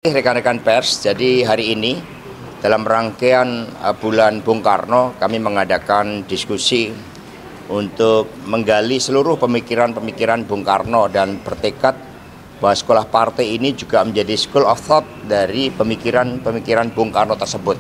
Rekan-rekan pers, jadi hari ini dalam rangkaian bulan Bung Karno kami mengadakan diskusi untuk menggali seluruh pemikiran-pemikiran Bung Karno dan bertekad bahwa sekolah partai ini juga menjadi school of thought dari pemikiran-pemikiran Bung Karno tersebut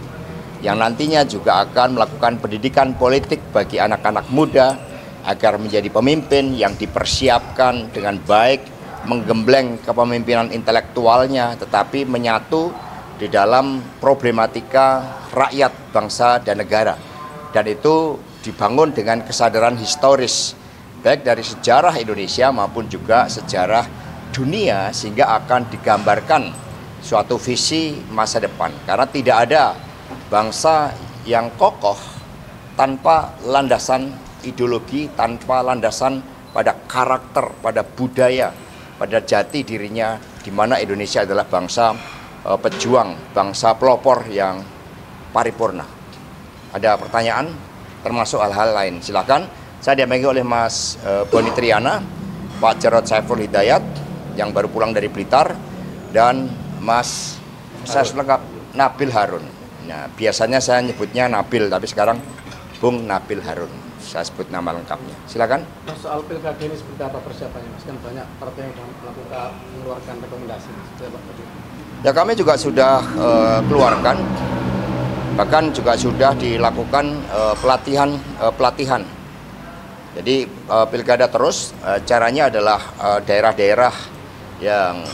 yang nantinya juga akan melakukan pendidikan politik bagi anak-anak muda agar menjadi pemimpin yang dipersiapkan dengan baik, menggembleng kepemimpinan intelektualnya, tetapi menyatu di dalam problematika rakyat, bangsa, dan negara. Dan itu dibangun dengan kesadaran historis, baik dari sejarah Indonesia maupun juga sejarah dunia, sehingga akan digambarkan suatu visi masa depan. Karena tidak ada bangsa yang kokoh tanpa landasan ideologi, tanpa landasan pada karakter, pada budaya, pada jati dirinya, di mana Indonesia adalah bangsa pejuang, bangsa pelopor yang paripurna. Ada pertanyaan termasuk hal-hal lain, silakan. Saya didampingi oleh Mas Boni Triana, Pak Jarod Saiful Hidayat yang baru pulang dari Blitar, dan Mas saya lengkap Nabil Harun. Nah, biasanya saya nyebutnya Nabil, tapi sekarang Bung Nabil Harun. Saya sebut nama lengkapnya. Silakan. Mas, soal pilkada ini seperti apa persiapannya, Mas? Kan banyak partai yang mengeluarkan rekomendasi. Ya, kami juga sudah keluarkan, bahkan juga sudah dilakukan pelatihan. Jadi pilkada terus, caranya adalah daerah-daerah yang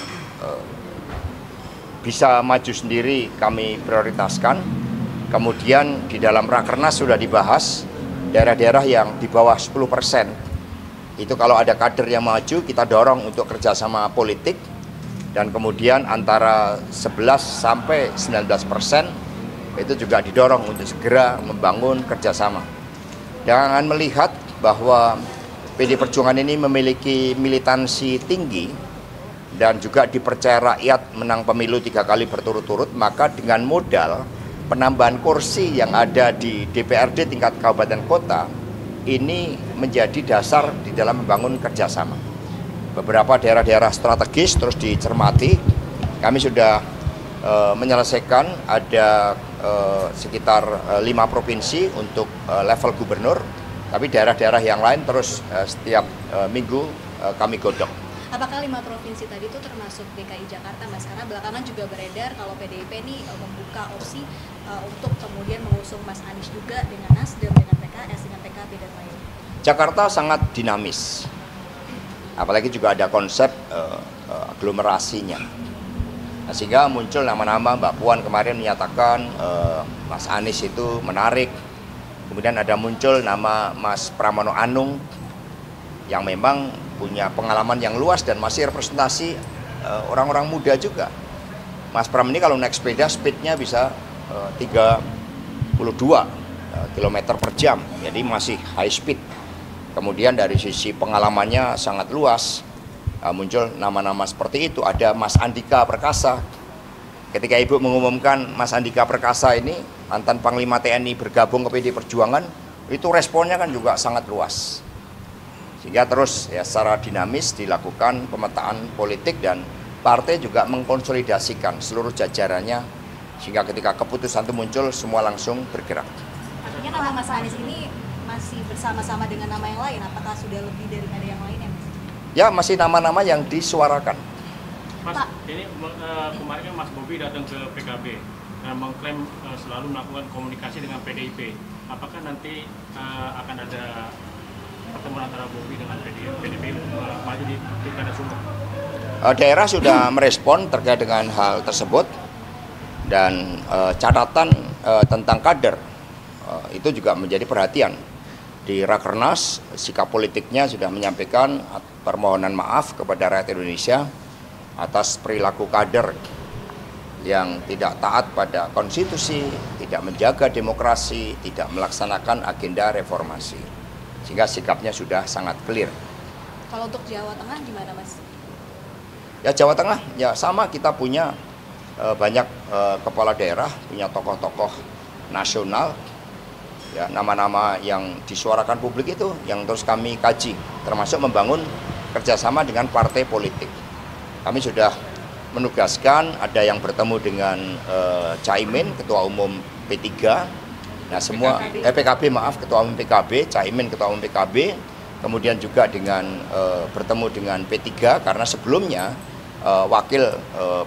bisa maju sendiri kami prioritaskan. Kemudian di dalam Rakernas sudah dibahas daerah-daerah yang di bawah 10%. Itu kalau ada kader yang maju, kita dorong untuk kerjasama politik. Dan kemudian antara 11 sampai 19% itu juga didorong untuk segera membangun kerjasama. Jangan melihat bahwa PD Perjuangan ini memiliki militansi tinggi dan juga dipercaya rakyat menang pemilu 3 kali berturut-turut, maka dengan modal penambahan kursi yang ada di DPRD tingkat kabupaten kota ini menjadi dasar di dalam membangun kerjasama. Beberapa daerah-daerah strategis terus dicermati. Kami sudah menyelesaikan ada sekitar 5 provinsi untuk level gubernur, tapi daerah-daerah yang lain terus setiap minggu kami godok. Apakah 5 provinsi tadi itu termasuk DKI Jakarta, Mas? Karena belakangan juga beredar kalau PDIP ini membuka opsi untuk kemudian mengusung Mas Anies juga dengan Nasdem, dengan PKS, dengan PKB dan lain-lain. Jakarta sangat dinamis, apalagi juga ada konsep aglomerasinya. Nah, sehingga muncul nama-nama, Mbak Puan kemarin menyatakan Mas Anies itu menarik. Kemudian ada muncul nama Mas Pramono Anung yang memang punya pengalaman yang luas dan masih representasi orang-orang muda juga. Mas Pram ini kalau naik sepeda speednya bisa 32 km per jam, jadi masih high speed. Kemudian dari sisi pengalamannya sangat luas, muncul nama-nama seperti itu. Ada Mas Andika Perkasa. Ketika Ibu mengumumkan Mas Andika Perkasa ini mantan Panglima TNI bergabung ke PD Perjuangan, itu responnya kan juga sangat luas. Sehingga terus ya secara dinamis dilakukan pemetaan politik dan partai juga mengkonsolidasikan seluruh jajarannya, sehingga ketika keputusan itu muncul semua langsung bergerak. Artinya nama Mas Anies ini masih bersama-sama dengan nama yang lain, apakah sudah lebih daripada yang lain ya, Mas? Ya, masih nama-nama yang disuarakan. Mas, ini kemarin kan Mas Bobi datang ke PKB dan mengklaim selalu melakukan komunikasi dengan PDIP. Apakah nanti akan ada pertemuan antara Bobi dengan PDIP maju di Pilkada Sumbar? Daerah sudah merespon terkait dengan hal tersebut, dan catatan tentang kader itu juga menjadi perhatian. Di Rakernas, sikap politiknya sudah menyampaikan permohonan maaf kepada rakyat Indonesia atas perilaku kader yang tidak taat pada konstitusi, tidak menjaga demokrasi, tidak melaksanakan agenda reformasi. Sehingga sikapnya sudah sangat clear. Kalau untuk Jawa Tengah gimana, Mas? Ya, Jawa Tengah ya sama, kita punya banyak kepala daerah, punya tokoh-tokoh nasional, ya, nama-nama yang disuarakan publik itu yang terus kami kaji, termasuk membangun kerjasama dengan partai politik. Kami sudah menugaskan, ada yang bertemu dengan Caimin, Ketua Umum P3. Nah semua PKB maaf, Ketua Umum PKB, Caimin Ketua Umum PKB, kemudian juga dengan bertemu dengan P3 karena sebelumnya wakil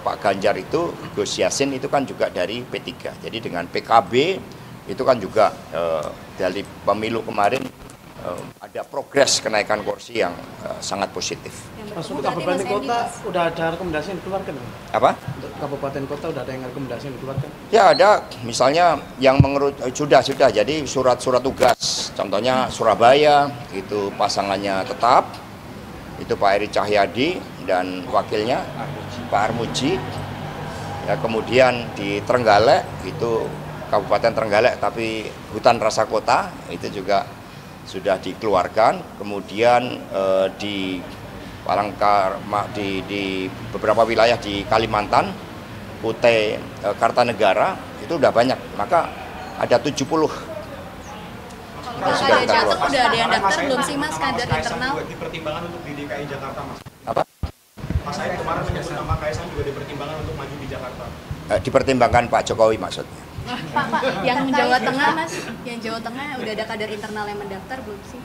Pak Ganjar itu Gus Yassin itu kan juga dari P3. Jadi dengan PKB itu kan juga dari pemilu kemarin ada progres kenaikan kursi yang sangat positif. Mas, untuk kabupaten kota udah ada rekomendasi yang dikeluarkan? Apa? Untuk kabupaten kota udah ada yang rekomendasi yang dikeluarkan? Ya ada, misalnya yang sudah. Jadi surat-surat tugas, contohnya Surabaya itu pasangannya tetap, itu Pak Eri Cahyadi dan wakilnya Pak Armuji. Ya, kemudian di Trenggalek itu Kabupaten Trenggalek tapi hutan rasa kota itu juga sudah dikeluarkan. Kemudian di Palangkar, di beberapa wilayah di Kalimantan, Kutai Kartanegara itu udah banyak, maka ada 70. Kalau ada jatuh udah ada yang daftar belum sih Mas, kader internal? Dipertimbangkan untuk di DKI Jakarta Mas. Apa? Mas Said kemarin menyebut nama Kaisang juga dipertimbangkan untuk maju di Jakarta. Dipertimbangkan Pak Jokowi maksudnya. Pak, yang Jawa Tengah Mas, yang Jawa Tengah udah ada kader internal yang mendaftar belum sih?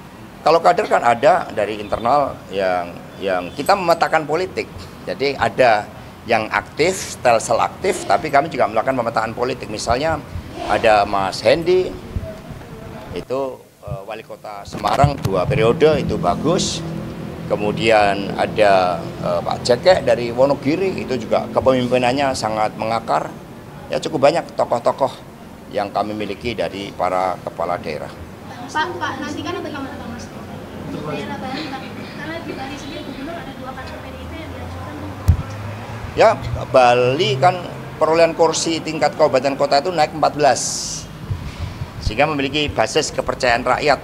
Kalau kader kan ada dari internal yang kita memetakan politik. Jadi ada yang aktif, stelsel aktif, tapi kami juga melakukan pemetaan politik. Misalnya ada Mas Hendy, itu wali kota Semarang 2 periode, itu bagus. Kemudian ada Pak Jekek dari Wonogiri, itu juga kepemimpinannya sangat mengakar. Ya cukup banyak tokoh-tokoh yang kami miliki dari para kepala daerah. Pak, nanti kan ada kamar Mas. Daerah Bali, karena di Bali sendiri gubernur ada 2 kader PDIP yang diajukan. Ya, Bali kan perolehan kursi tingkat kabupaten kota itu naik 14. Sehingga memiliki basis kepercayaan rakyat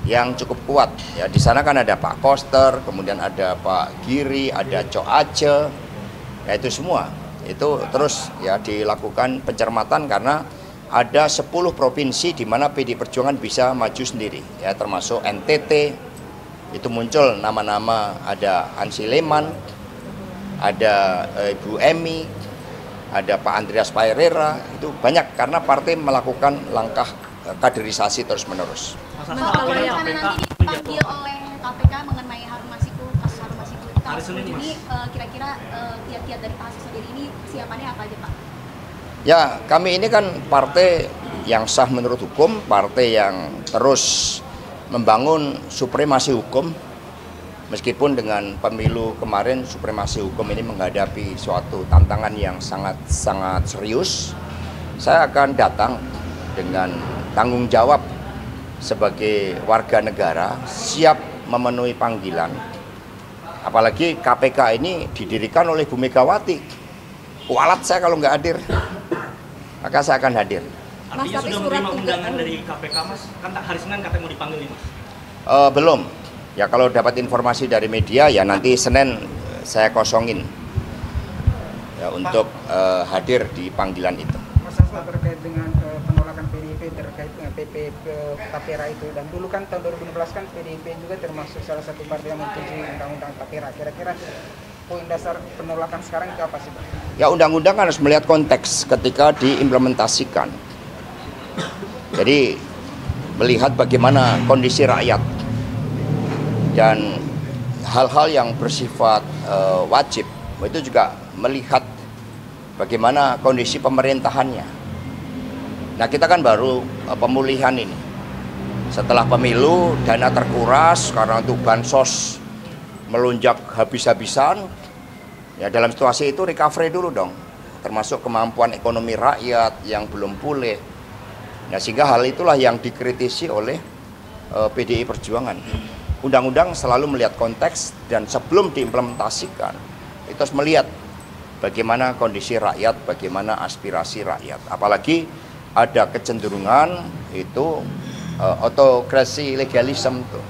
yang cukup kuat. Ya, di sana kan ada Pak Koster, kemudian ada Pak Giri, ada Cok Aceh. Ya itu semua. Itu terus ya dilakukan pencermatan karena ada 10 provinsi di mana PD Perjuangan bisa maju sendiri, ya termasuk NTT. Itu muncul nama-nama, ada Ansi Leman, ada Ibu Emi, ada Pak Andreas Paerera. Itu banyak karena partai melakukan langkah kaderisasi terus-menerus. Pak, kalau yang nanti dipanggil oleh KPK mengenai Harun Masiku, kasus Harun Masiku, ini kira-kira kiat-kiat dari Pak Hasis sendiri ini siapannya apa aja Pak? Ya, kami ini kan partai yang sah menurut hukum, partai yang terus membangun supremasi hukum. Meskipun dengan pemilu kemarin supremasi hukum ini menghadapi suatu tantangan yang sangat serius, saya akan datang dengan tanggung jawab sebagai warga negara, siap memenuhi panggilan. Apalagi KPK ini didirikan oleh Bu Megawati. Kualat saya kalau nggak hadir, maka saya akan hadir. Artinya Mas, sudah menerima undangan dari KPK Mas? Kan hari Senin katanya mau dipanggil nih Mas? Belum. Ya kalau dapat informasi dari media ya nanti Senin saya kosongin ya untuk hadir di panggilan itu. Mas Hasto terkait dengan penolakan PDIP terkait dengan PP Tapera itu, dan dulu kan tahun 2016 kan PDIP juga termasuk salah satu partai yang menyetujui undang-undang Tapera. Kira-kira poin dasar penolakan sekarang itu apa sih Pak? Ya undang-undang harus melihat konteks ketika diimplementasikan. Jadi melihat bagaimana kondisi rakyat dan hal-hal yang bersifat wajib, itu juga melihat bagaimana kondisi pemerintahannya. Nah kita kan baru pemulihan ini. Setelah pemilu dana terkuras karena untuk bansos melonjak habis-habisan. Ya dalam situasi itu recovery dulu dong, termasuk kemampuan ekonomi rakyat yang belum pulih. Nah sehingga hal itulah yang dikritisi oleh PDI Perjuangan. Undang-undang selalu melihat konteks dan sebelum diimplementasikan itu harus melihat bagaimana kondisi rakyat, bagaimana aspirasi rakyat. Apalagi ada kecenderungan itu autokrasi legalisme tuh,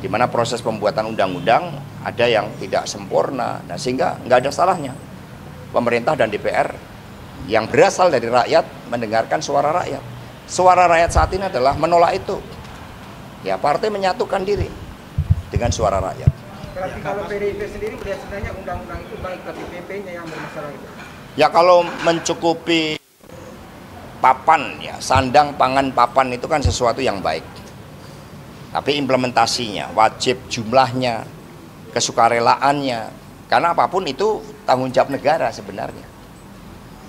di mana proses pembuatan undang-undang ada yang tidak sempurna. Nah sehingga nggak ada salahnya pemerintah dan DPR yang berasal dari rakyat mendengarkan suara rakyat. Suara rakyat saat ini adalah menolak itu. Ya partai menyatukan diri dengan suara rakyat. Berarti kalau PDIP sendiri melihat sebenarnya undang-undang itu baik, tapi PP-nya yang bermasalah itu. Ya kalau mencukupi papan, ya sandang, pangan, papan itu kan sesuatu yang baik. Tapi implementasinya, wajib jumlahnya, kesukarelaannya, karena apapun itu tanggung jawab negara sebenarnya.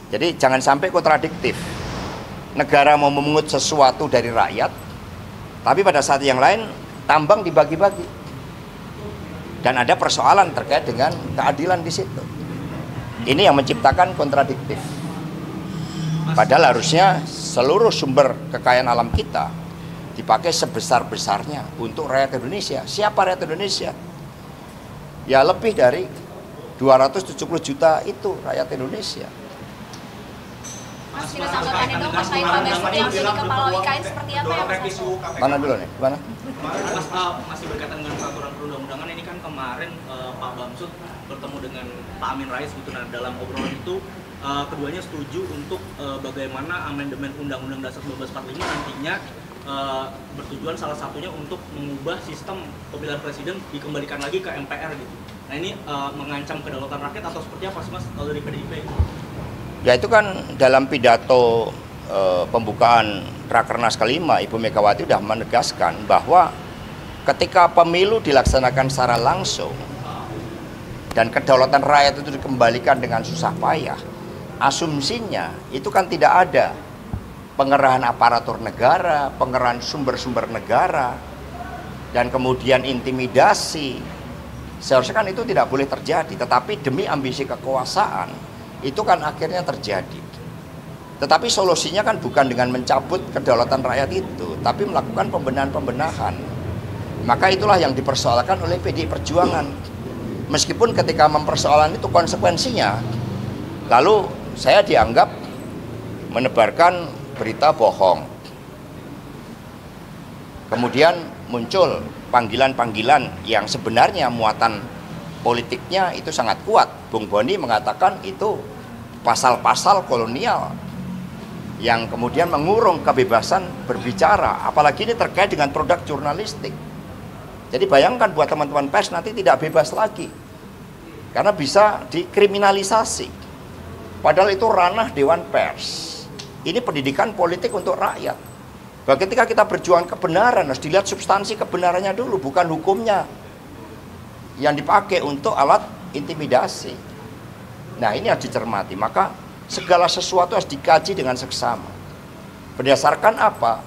Jadi jangan sampai kontradiktif. Negara mau memungut sesuatu dari rakyat, tapi pada saat yang lain tambang dibagi-bagi. Dan ada persoalan terkait dengan keadilan di situ. Ini yang menciptakan kontradiktif. Padahal harusnya seluruh sumber kekayaan alam kita dipakai sebesar-besarnya untuk rakyat Indonesia. Siapa rakyat Indonesia? Ya lebih dari 270 juta itu rakyat Indonesia. Mas, kira tanggapannya dong terkait Pak Basuki yang jadi kepala IKN seperti apa ya Mas? Mana dulu nih? Mana? Mas, masih berkaitan dengan peraturan perundang-undangan ini kan kemarin Pak Bamsud bertemu dengan Pak Amin Rais gitu. Nah, dalam obrolan itu keduanya setuju untuk bagaimana amandemen Undang-Undang Dasar 1945 nantinya bertujuan salah satunya untuk mengubah sistem pemilihan presiden dikembalikan lagi ke MPR gitu. Nah ini mengancam kedaulatan rakyat atau seperti apa sih Mas kalau dari PDIP? Ya itu kan dalam pidato pembukaan Rakernas kelima, Ibu Megawati sudah menegaskan bahwa ketika pemilu dilaksanakan secara langsung dan kedaulatan rakyat itu dikembalikan dengan susah payah, asumsinya itu kan tidak ada pengerahan aparatur negara, pengerahan sumber-sumber negara, dan kemudian intimidasi. Seharusnya kan itu tidak boleh terjadi, tetapi demi ambisi kekuasaan itu kan akhirnya terjadi. Tetapi solusinya kan bukan dengan mencabut kedaulatan rakyat itu, tapi melakukan pembenahan-pembenahan. Maka itulah yang dipersoalkan oleh PDI Perjuangan. Meskipun ketika mempersoalkan itu konsekuensinya, lalu saya dianggap menebarkan berita bohong. Kemudian muncul panggilan-panggilan yang sebenarnya muatan politiknya itu sangat kuat. Bung Boni mengatakan itu pasal-pasal kolonial yang kemudian mengurung kebebasan berbicara, apalagi ini terkait dengan produk jurnalistik. Jadi bayangkan buat teman-teman pers nanti tidak bebas lagi karena bisa dikriminalisasi, padahal itu ranah Dewan Pers. Ini pendidikan politik untuk rakyat. Bahwa ketika kita berjuang kebenaran harus dilihat substansi kebenarannya dulu, bukan hukumnya yang dipakai untuk alat intimidasi. Nah ini harus dicermati, maka segala sesuatu harus dikaji dengan seksama. Berdasarkan apa?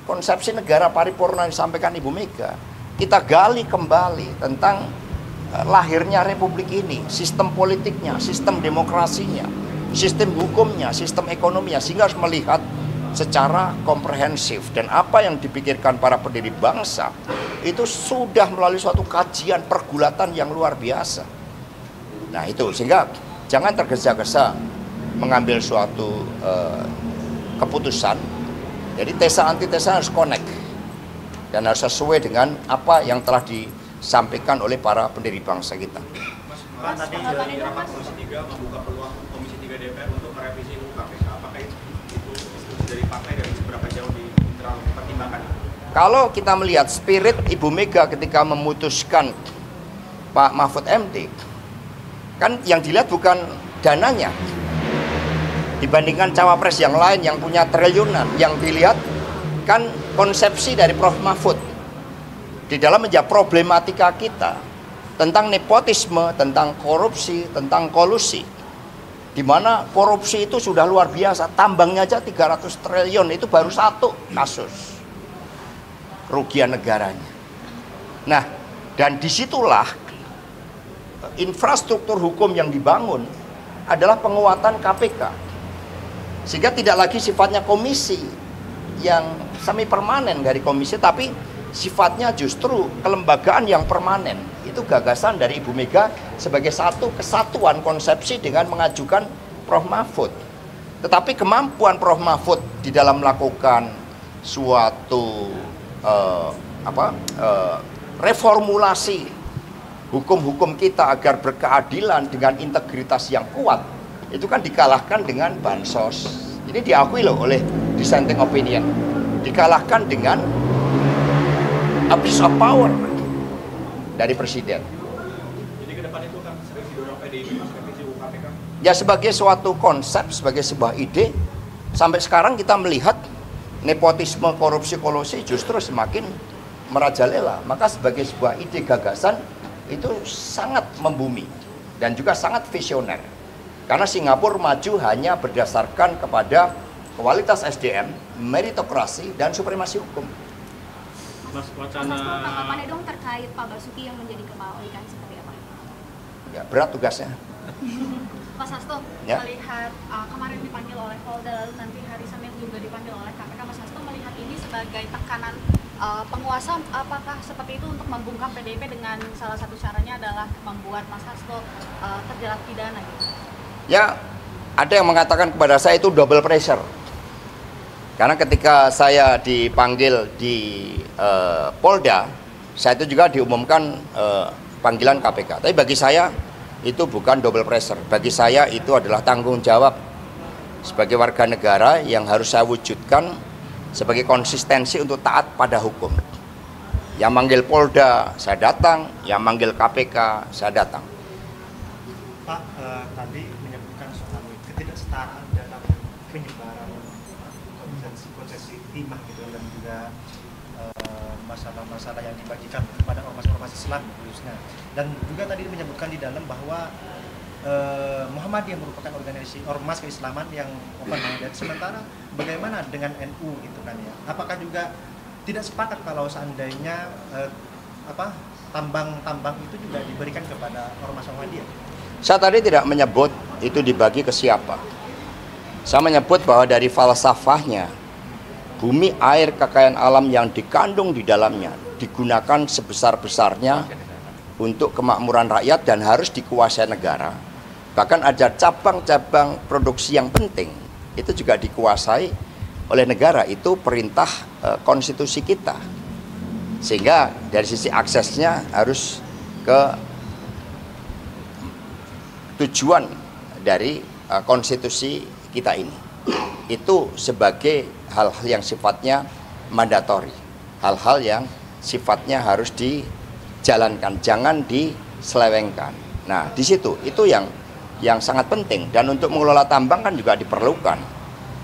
Konsepsi negara paripurna yang disampaikan Ibu Mega, kita gali kembali tentang lahirnya republik ini, sistem politiknya, sistem demokrasinya, sistem hukumnya, sistem ekonominya, sehingga harus melihat secara komprehensif. Dan apa yang dipikirkan para pendiri bangsa itu sudah melalui suatu kajian pergulatan yang luar biasa. Nah itu, sehingga jangan tergesa-gesa mengambil suatu keputusan. Jadi tesa antitesa harus connect dan harus sesuai dengan apa yang telah disampaikan oleh para pendiri bangsa kita. Mas, tadi dari rapat Komisi 3 membuka peluang Komisi 3 DPR untuk merevisi UU KPK. Apakah itu dari partai dari seberapa jauh di internal pertimbangan? Kalau kita melihat spirit Ibu Mega ketika memutuskan Pak Mahfud MD, kan yang dilihat bukan dananya dibandingkan cawapres yang lain yang punya triliunan. Yang dilihat kan konsepsi dari Prof. Mahfud di dalam menjawab problematika kita tentang nepotisme, tentang korupsi, tentang kolusi, di mana korupsi itu sudah luar biasa. Tambangnya aja 300 triliun, itu baru satu kasus kerugian negaranya. Nah, dan disitulah infrastruktur hukum yang dibangun adalah penguatan KPK, sehingga tidak lagi sifatnya komisi yang semi permanen dari komisi, tapi sifatnya justru kelembagaan yang permanen. Itu gagasan dari Ibu Mega sebagai satu kesatuan konsepsi dengan mengajukan Prof. Mahfud. Tetapi kemampuan Prof. Mahfud di dalam melakukan suatu reformulasi hukum-hukum kita agar berkeadilan dengan integritas yang kuat, itu kan dikalahkan dengan bansos. Ini diakui loh oleh dissenting opinion, dikalahkan dengan abuse of power dari presiden. Ya sebagai suatu konsep, sebagai sebuah ide, sampai sekarang kita melihat nepotisme, korupsi, kolusi justru semakin merajalela. Maka sebagai sebuah ide gagasan itu sangat membumi dan juga sangat visioner. Karena Singapura maju hanya berdasarkan kepada kualitas SDM, meritokrasi, dan supremasi hukum. Mas, Mas Hasto, tanggapannya dong terkait Pak Basuki yang menjadi kepala OIK seperti apa? Ya, berat tugasnya. Mas Hasto, Ya. melihat kemarin dipanggil oleh Polda, lalu nanti hari Senin juga dipanggil oleh KPK, Mas Hasto melihat ini sebagai tekanan penguasa, apakah seperti itu untuk membungkam PDIP dengan salah satu caranya adalah membuat Mas Hasto terjerat pidana gitu? Ya, ada yang mengatakan kepada saya itu double pressure. Karena ketika saya dipanggil di Polda, saya itu juga diumumkan panggilan KPK. Tapi bagi saya itu bukan double pressure. Bagi saya itu adalah tanggung jawab sebagai warga negara yang harus saya wujudkan sebagai konsistensi untuk taat pada hukum. Yang manggil Polda, saya datang. Yang manggil KPK, saya datang. Pak, tadi menyebutkan soal ketidaksetaraan dalam penyebaran konsesi timah gitu, dan juga masalah-masalah yang dibagikan kepada ormas-ormas Islam khususnya. Dan juga tadi menyebutkan di dalam bahwa Muhammadiyah merupakan organisasi ormas keislaman yang open-minded. Sementara bagaimana dengan NU gitu kan ya? Apakah juga tidak sepakat kalau seandainya tambang-tambang itu juga diberikan kepada ormas Muhammadiyah? Saya tadi tidak menyebut itu dibagi ke siapa. Saya menyebut bahwa dari falsafahnya, bumi, air, kekayaan alam yang dikandung di dalamnya digunakan sebesar-besarnya untuk kemakmuran rakyat dan harus dikuasai negara. Bahkan ada cabang-cabang produksi yang penting itu juga dikuasai oleh negara. Itu perintah konstitusi kita. Sehingga dari sisi aksesnya harus ke tujuan dari konstitusi kita ini. Itu sebagai hal-hal yang sifatnya mandatori, hal-hal yang sifatnya harus dijalankan, jangan diselewengkan. Nah, di situ itu yang sangat penting. Dan untuk mengelola tambang kan juga diperlukan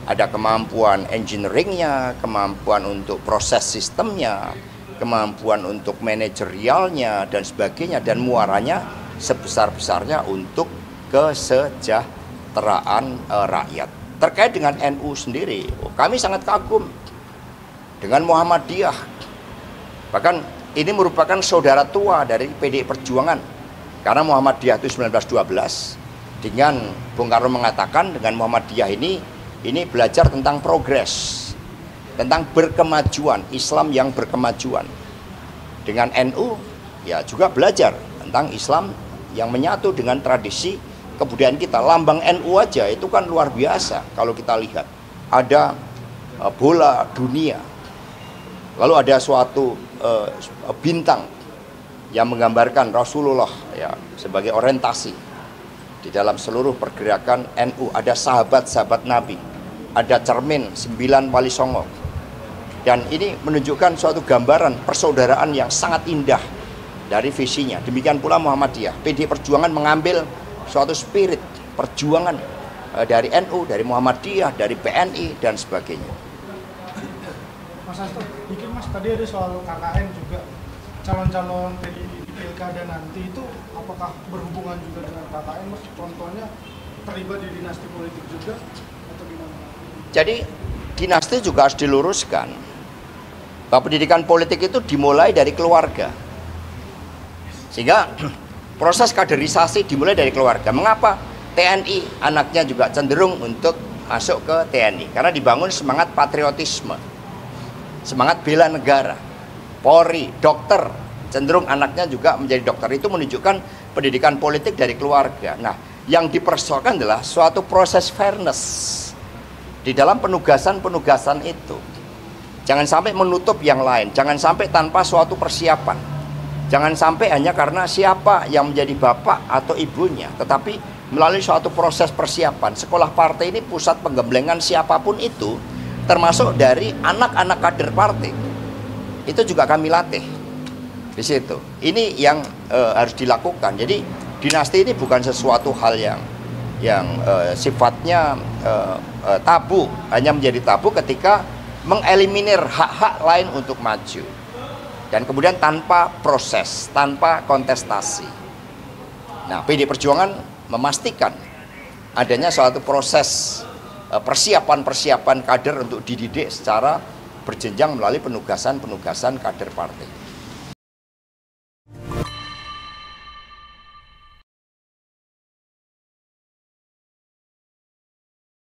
ada kemampuan engineeringnya, kemampuan untuk proses sistemnya, kemampuan untuk manajerialnya dan sebagainya, dan muaranya sebesar-besarnya untuk kesejahteraan rakyat. Terkait dengan NU sendiri, kami sangat kagum dengan Muhammadiyah. Bahkan ini merupakan saudara tua dari PDI Perjuangan. Karena Muhammadiyah itu 1912, dengan Bung Karno mengatakan dengan Muhammadiyah ini belajar tentang progres, tentang berkemajuan, Islam yang berkemajuan. Dengan NU ya juga belajar tentang Islam yang menyatu dengan tradisi kebudayaan kita. Lambang NU aja itu kan luar biasa. Kalau kita lihat ada bola dunia, lalu ada suatu bintang yang menggambarkan Rasulullah ya sebagai orientasi di dalam seluruh pergerakan NU. Ada sahabat-sahabat Nabi, ada cermin 9 wali songo, dan ini menunjukkan suatu gambaran persaudaraan yang sangat indah dari visinya. Demikian pula Muhammadiyah. PDI Perjuangan mengambil suatu spirit perjuangan dari NU, dari Muhammadiyah, dari PNI dan sebagainya. Mas Hasto, dikit Mas, tadi ada soal KKN juga, calon-calon PDI di Pilkada nanti itu apakah berhubungan juga dengan KKN Mas? Contohnya terlibat di dinasti politik juga atau gimana? Jadi dinasti juga harus diluruskan. Bahwa pendidikan politik itu dimulai dari keluarga. Sehingga proses kaderisasi dimulai dari keluarga. Mengapa TNI anaknya juga cenderung untuk masuk ke TNI? Karena dibangun semangat patriotisme, semangat bela negara. Polri, dokter, cenderung anaknya juga menjadi dokter. Itu menunjukkan pendidikan politik dari keluarga. Nah, yang dipersoalkan adalah suatu proses fairness di dalam penugasan-penugasan itu. Jangan sampai menutup yang lain, jangan sampai tanpa suatu persiapan. Jangan sampai hanya karena siapa yang menjadi bapak atau ibunya, tetapi melalui suatu proses persiapan. Sekolah partai ini pusat penggemblengan siapapun itu, termasuk dari anak-anak kader partai. Itu juga kami latih di situ. Ini yang harus dilakukan. Jadi dinasti ini bukan sesuatu hal yang sifatnya tabu, hanya menjadi tabu ketika mengeliminir hak-hak lain untuk maju. Dan kemudian tanpa proses, tanpa kontestasi. Nah, PD Perjuangan memastikan adanya suatu proses persiapan kader untuk dididik secara berjenjang melalui penugasan kader partai.